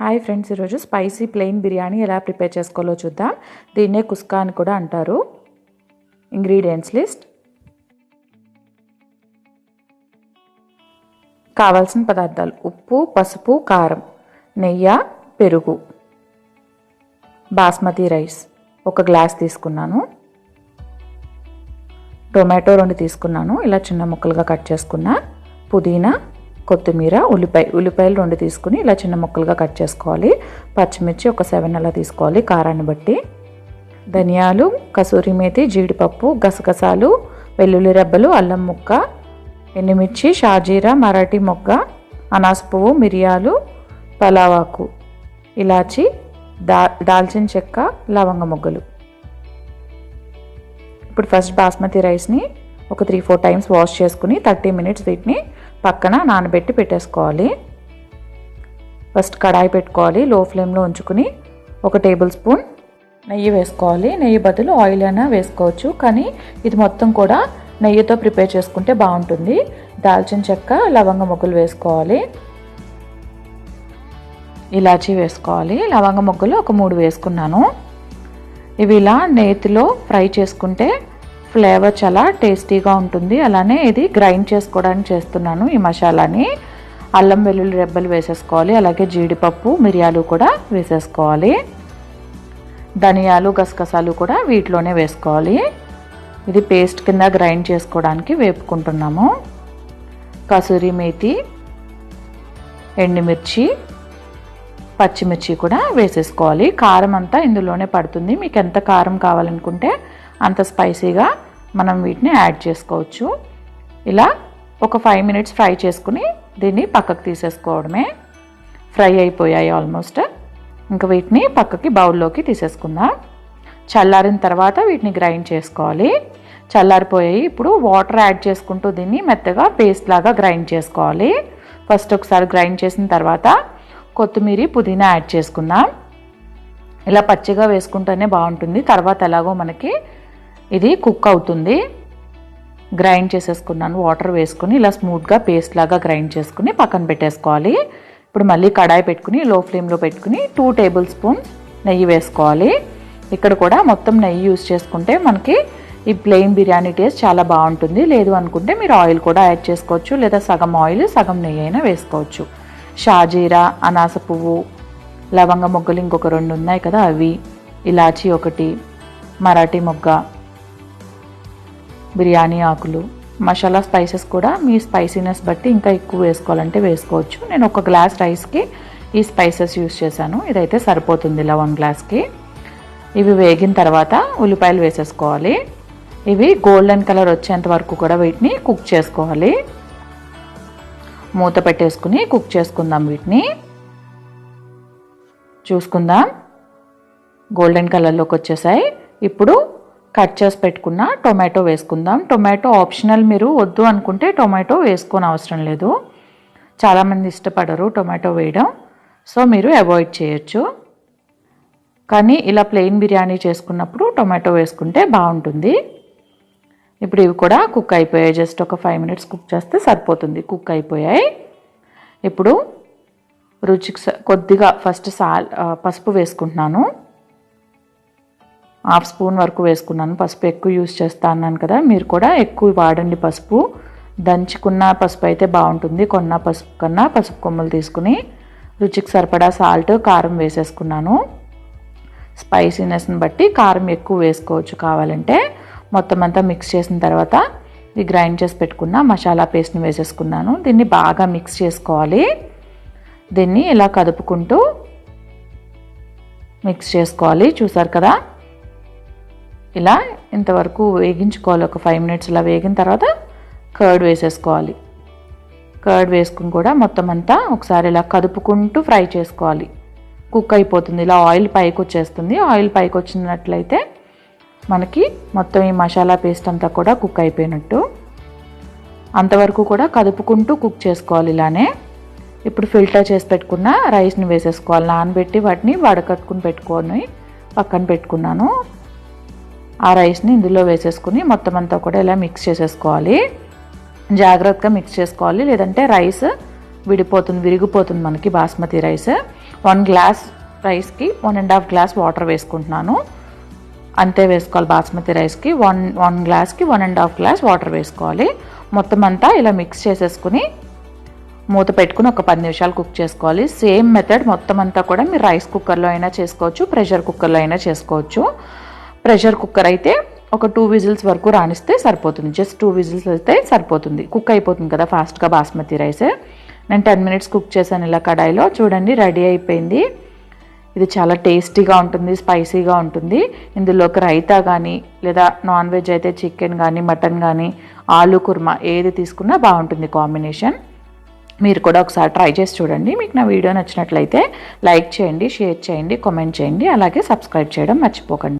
Hi friends, ఈరోజు spicy plain biryani ఎలా prepare చేసుకోవాలో చూద్దాం. దీన్నే కుస్కా అని కూడా అంటారు. Ingredients list. కావాల్సిన పదార్థాలు: ఉప్పు, పసుపు, కారం, నెయ్యి, పెరుగు, బాస్మతి రైస్ 1 గ్లాస్ తీసుకున్నాను, టొమాటో 2 తీసుకున్నాను, ఇలా చిన్న ముక్కలుగా కట్ చేసుకున్నా, పుదీనా, కొత్తిమీర, ఉల్లిపాయలు 2 తీసుకుని ఇలా చిన్న ముక్కలుగా కట్ చేసుకోవాలి. పచ్చిమిర్చి ఒక 7 అలా తీసుకోవాలి కారాన్ని బట్టి. ధనియాలు, కసూరి మేతి, జీడిపప్పు, గసగసాలు, వెల్లుల్లి రెబ్బలు, అల్లం ముక్క, ఎండుమిర్చి, షాజీరా, మరాఠీ మొగ్గ, అనాస పువ్వు, మిరియాలు, పలావాకు, ఇలాచి, దాల్చిన చెక్క, లవంగ మొగ్గలు. ఇప్పుడు ఫస్ట్ బాస్మతి రైస్ని ఒక 3-4 టైమ్స్ వాష్ చేసుకుని 30 మినిట్స్ వీటిని పక్కన నానబెట్టి పెట్టేసుకోవాలి. ఫస్ట్ కడాయి పెట్టుకోవాలి, లో ఫ్లేమ్లో ఉంచుకుని 1 టేబుల్ స్పూన్ నెయ్యి వేసుకోవాలి. నెయ్యి బదులు ఆయిల్ అయినా వేసుకోవచ్చు, కానీ ఇది మొత్తం కూడా నెయ్యితో ప్రిపేర్ చేసుకుంటే బాగుంటుంది. దాల్చిన చెక్క, లవంగ మొగ్గలు వేసుకోవాలి, ఇలాచీ వేసుకోవాలి. లవంగ మొగ్గలు ఒక 3 వేసుకున్నాను. ఇవి ఇలా నేతిలో ఫ్రై చేసుకుంటే ఫ్లేవర్ చాలా టేస్టీగా ఉంటుంది. అలానే ఇది గ్రైండ్ చేసుకోవడానికి చేస్తున్నాను ఈ మసాలాని. అల్లం వెల్లుల్లి రెబ్బలు వేసేసుకోవాలి, అలాగే జీడిపప్పు, మిరియాలు కూడా వేసేసుకోవాలి. ధనియాలు, గసగసాలు కూడా వీటిలోనే వేసుకోవాలి. ఇది పేస్ట్ కింద గ్రైండ్ చేసుకోవడానికి వేపుకుంటున్నాము. కసూరి మేతి, ఎండుమిర్చి, పచ్చిమిర్చి కూడా వేసేసుకోవాలి. కారం అంతా ఇందులోనే పడుతుంది. మీకు ఎంత కారం కావాలనుకుంటే అంత స్పైసీగా మనం వీటిని యాడ్ చేసుకోవచ్చు. ఇలా ఒక 5 మినిట్స్ ఫ్రై చేసుకుని దీన్ని పక్కకు తీసేసుకోవడమే. ఫ్రై అయిపోయాయి ఆల్మోస్ట్. ఇంకా వీటిని పక్కకి బౌల్లోకి తీసేసుకుందాం. చల్లారిన తర్వాత వీటిని గ్రైండ్ చేసుకోవాలి. చల్లారిపోయాయి. ఇప్పుడు వాటర్ యాడ్ చేసుకుంటూ దీన్ని మెత్తగా పేస్ట్ లాగా గ్రైండ్ చేసుకోవాలి. ఫస్ట్ ఒకసారి గ్రైండ్ చేసిన తర్వాత కొత్తిమీర, పుదీనా యాడ్ చేసుకుందాం. ఇలా పచ్చిగా వేసుకుంటేనే బాగుంటుంది. తర్వాత ఎలాగో మనకి ఇది కుక్ అవుతుంది. గ్రైండ్ చేసేసుకున్నాను వాటర్ వేసుకుని. ఇలా స్మూత్గా పేస్ట్ లాగా గ్రైండ్ చేసుకుని పక్కన పెట్టేసుకోవాలి. ఇప్పుడు మళ్ళీ కడాయి పెట్టుకుని లో ఫ్లేమ్లో పెట్టుకుని 2 టేబుల్ స్పూన్స్ నెయ్యి వేసుకోవాలి. ఇక్కడ కూడా మొత్తం నెయ్యి యూజ్ చేసుకుంటే మనకి ఈ ప్లెయిన్ బిర్యానీ టేస్ట్ చాలా బాగుంటుంది. లేదు అనుకుంటే మీరు ఆయిల్ కూడా యాడ్ చేసుకోవచ్చు, లేదా సగం ఆయిల్ సగం నెయ్యి అయినా వేసుకోవచ్చు. షాజీరా, అనాస పువ్వు, లవంగ మొగ్గలు ఇంకొక 2 ఉన్నాయి కదా అవి, ఇలాచీ 1, మరాఠీ మొగ్గ, బిర్యానీ ఆకులు, మసాలా స్పైసెస్ కూడా మీ స్పైసీనెస్ బట్టి ఇంకా ఎక్కువ వేసుకోవాలంటే వేసుకోవచ్చు. నేను 1 గ్లాస్ రైస్కి ఈ స్పైసెస్ యూస్ చేశాను. ఇదైతే సరిపోతుంది ఇలా 1 గ్లాస్కి. ఇవి వేగిన తర్వాత ఉల్లిపాయలు వేసేసుకోవాలి. ఇవి గోల్డెన్ కలర్ వచ్చేంత వరకు కూడా వీటిని కుక్ చేసుకోవాలి. మూత పెట్టేసుకుని కుక్ చేసుకుందాం. వీటిని చూసుకుందాం. గోల్డెన్ కలర్లోకి వచ్చేసాయి. ఇప్పుడు కట్ చేసి పెట్టుకున్న టొమాటో వేసుకుందాం. టొమాటో ఆప్షనల్, మీరు వద్దు అనుకుంటే టొమాటో వేసుకోని అవసరం లేదు. చాలామంది ఇష్టపడరు టొమాటో వేయడం, సో మీరు అవాయిడ్ చేయొచ్చు. కానీ ఇలా ప్లెయిన్ బిర్యానీ చేసుకున్నప్పుడు టొమాటో వేసుకుంటే బాగుంటుంది. ఇప్పుడు ఇవి కూడా కుక్ అయిపోయాయి. జస్ట్ ఒక 5 మినిట్స్ కుక్ చేస్తే సరిపోతుంది. కుక్ అయిపోయాయి. ఇప్పుడు రుచికి కొద్దిగా ఫస్ట్ పసుపు వేసుకుంటున్నాను. 1/2 స్పూన్ వరకు వేసుకున్నాను. పసుపు ఎక్కువ యూజ్ చేస్తా అన్నాను కదా, మీరు కూడా ఎక్కువ వాడండి పసుపు. దంచుకున్న పసుపు అయితే బాగుంటుంది. కొన్న పసుపు కన్నా పసుపు కొమ్ములు తీసుకుని రుచికి సరిపడా సాల్ట్, కారం వేసేసుకున్నాను. స్పైసీనెస్ని బట్టి కారం ఎక్కువ వేసుకోవచ్చు కావాలంటే. మొత్తం అంతా మిక్స్ చేసిన తర్వాత ఈ గ్రైండ్ చేసి పెట్టుకున్న మసాలా పేస్ట్ని వేసేసుకున్నాను. దీన్ని బాగా మిక్స్ చేసుకోవాలి. దీన్ని ఇలా కదుపుకుంటూ మిక్స్ చేసుకోవాలి. చూసారు కదా, ఇలా ఇంతవరకు వేగించుకోవాలి. ఒక 5 మినిట్స్ ఇలా వేగిన తర్వాత కర్డ్ వేసేసుకోవాలి. కర్డ్ వేసుకుని కూడా మొత్తం అంతా ఒకసారి ఇలా కదుపుకుంటూ ఫ్రై చేసుకోవాలి. కుక్ అయిపోతుంది. ఇలా ఆయిల్ పైకి వచ్చేస్తుంది. ఆయిల్ పైకి వచ్చినట్లయితే మనకి మొత్తం ఈ మసాలా పేస్ట్ అంతా కూడా కుక్ అయిపోయినట్టు. అంతవరకు కూడా కదుపుకుంటూ కుక్ చేసుకోవాలి ఇలానే. ఇప్పుడు ఫిల్టర్ చేసి పెట్టుకున్న రైస్ని వేసేసుకోవాలి. నానబెట్టి వాటిని వడకట్టుకుని పెట్టుకొని పక్కన పెట్టుకున్నాను. ఆ రైస్ని ఇందులో వేసేసుకుని మొత్తం అంతా కూడా ఇలా మిక్స్ చేసేసుకోవాలి. జాగ్రత్తగా మిక్స్ చేసుకోవాలి, లేదంటే రైస్ విరిగిపోతుంది మనకి బాస్మతి రైస్. 1 గ్లాస్ రైస్కి 1.5 గ్లాస్ వాటర్ వేసుకుంటున్నాను. అంతే వేసుకోవాలి. బాస్మతి రైస్కి 1 గ్లాస్కి 1.5 గ్లాస్ వాటర్ వేసుకోవాలి. మొత్తం అంతా ఇలా మిక్స్ చేసేసుకుని మూత పెట్టుకుని ఒక 10 నిమిషాలు కుక్ చేసుకోవాలి. సేమ్ మెథడ్ మొత్తం అంతా కూడా మీరు రైస్ కుక్కర్లో అయినా చేసుకోవచ్చు, ప్రెషర్ కుక్కర్లో అయినా చేసుకోవచ్చు. ప్రెషర్ కుక్కర్ అయితే ఒక 2 విజిల్స్ వరకు రాణిస్తే సరిపోతుంది. జస్ట్ 2 విజిల్స్ అయితే సరిపోతుంది. కుక్ అయిపోతుంది కదా ఫాస్ట్గా బాస్మతి రైస్. నేను 10 మినిట్స్ కుక్ చేశాను ఇలా కడాయిలో. చూడండి రెడీ అయిపోయింది. ఇది చాలా టేస్టీగా ఉంటుంది, స్పైసీగా ఉంటుంది. ఇందులోకి రైతా కానీ లేదా నాన్ వెజ్ అయితే చికెన్ కానీ మటన్ కానీ ఆలూ కుర్మా ఏది తీసుకున్నా బాగుంటుంది కాంబినేషన్. మీరు కూడా ఒకసారి ట్రై చేసి చూడండి. మీకు నా వీడియో నచ్చినట్లయితే లైక్ చేయండి, షేర్ చేయండి, కామెంట్ చేయండి, అలాగే సబ్స్క్రైబ్ చేయడం మర్చిపోకండి.